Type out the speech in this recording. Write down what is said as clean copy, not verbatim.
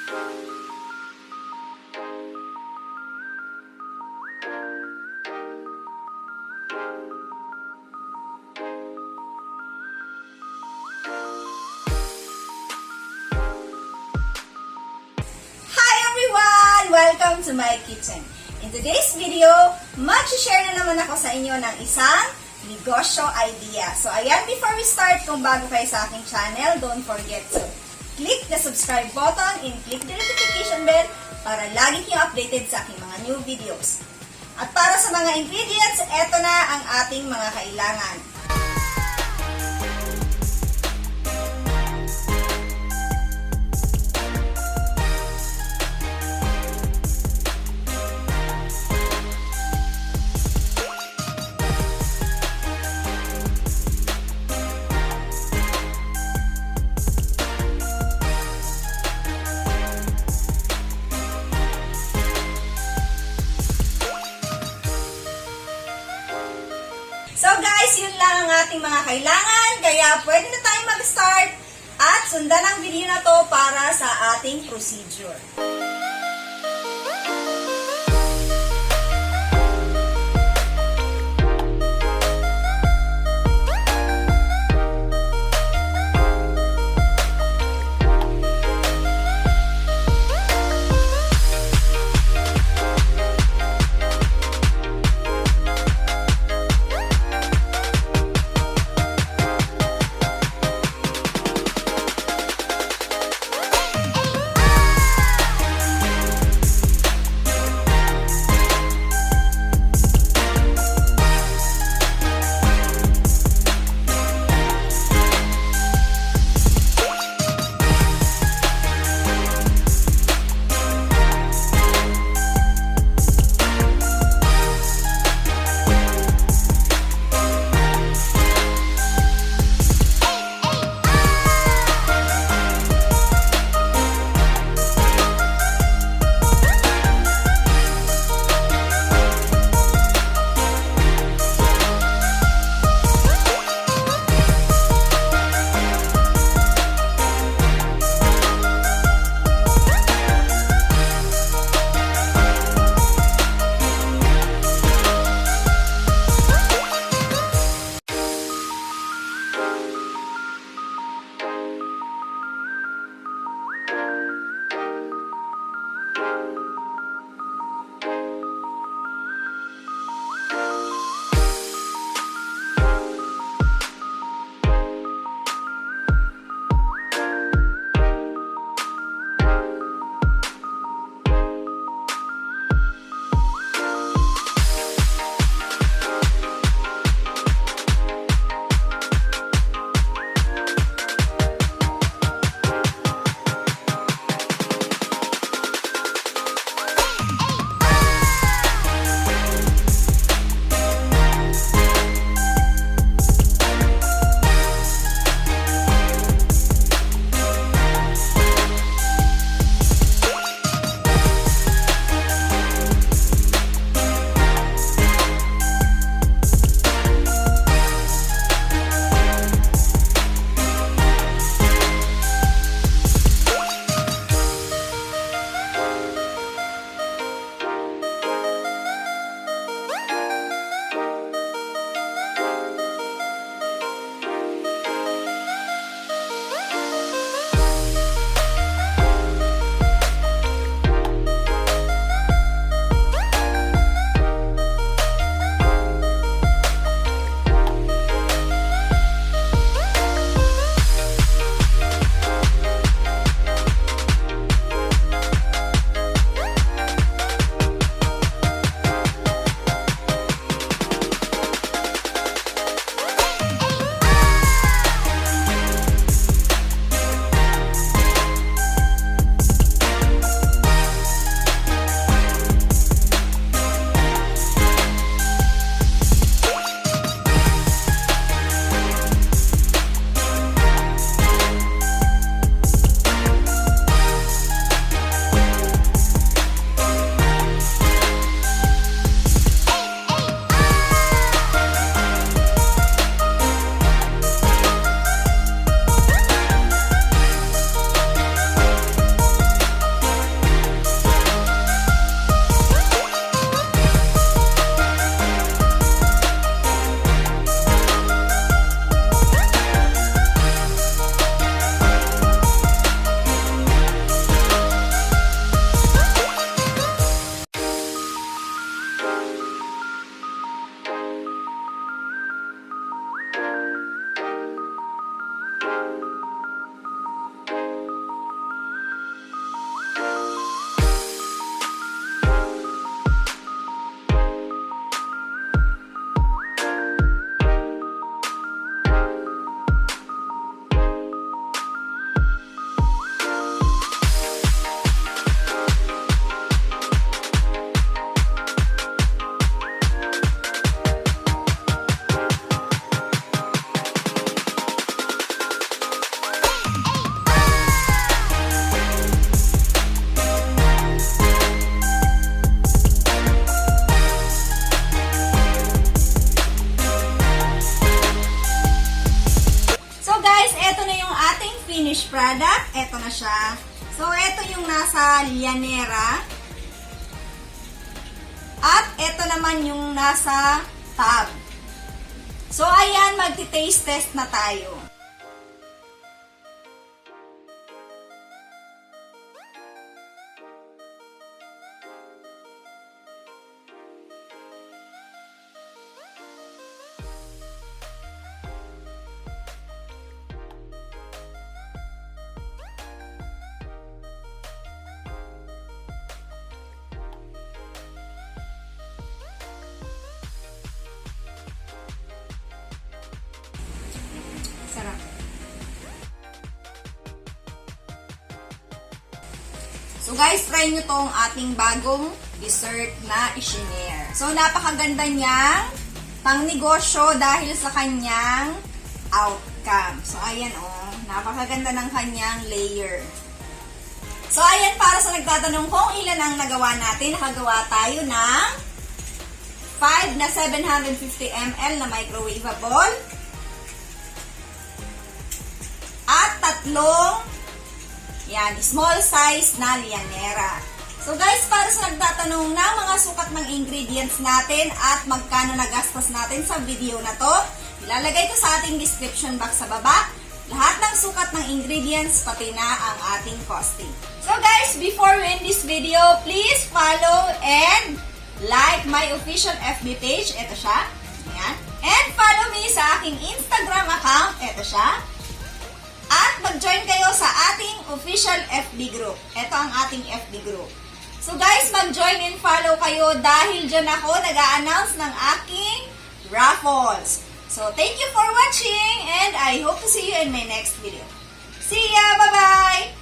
Welcome to my kitchen. In today's video, mag-share na naman ako sa inyo ng isang negosyo idea. So ayan, before we start, kung bago kayo sa aking channel, don't forget to click the subscribe button and click the notification bell para lagi kayong updated sa aking mga new videos. At para sa mga ingredients, eto na ang ating mga kailangan. So guys, yun lang ang ating mga kailangan, kaya pwede na tayo mag-start at sundan ang video na to para sa ating procedure. eto na siya. So, eto yung nasa LLYANERA. At eto naman yung nasa tab. So, ayan, magti-taste test na tayo. Sarap. So guys, try nyo tong ating bagong dessert na i-share. So napakaganda niyang pangnegosyo dahil sa kanyang outcome. So ayan oh, napakaganda ng kanyang layer. So ayan, para sa nagtatanong kung ilan ang nagawa natin, nakagawa tayo ng 5 na 750 ml na microwavable. At 3, yan, small size na LLYANERA. So guys, para sa nagtatanong na mga sukat ng ingredients natin at magkano nagastos natin sa video na to, ilalagay ko sa ating description box sa baba, lahat ng sukat ng ingredients, pati na ang ating costing. So guys, before we end this video, please follow and like my official FB page, ito siya, ayan. And follow me sa aking Instagram account, ito siya. At mag-join kayo sa ating official FB group. Ito ang ating FB group. So guys, mag-join and follow kayo dahil dyan ako nag-a-announce ng aking raffles. So thank you for watching and I hope to see you in my next video. See ya! Bye-bye!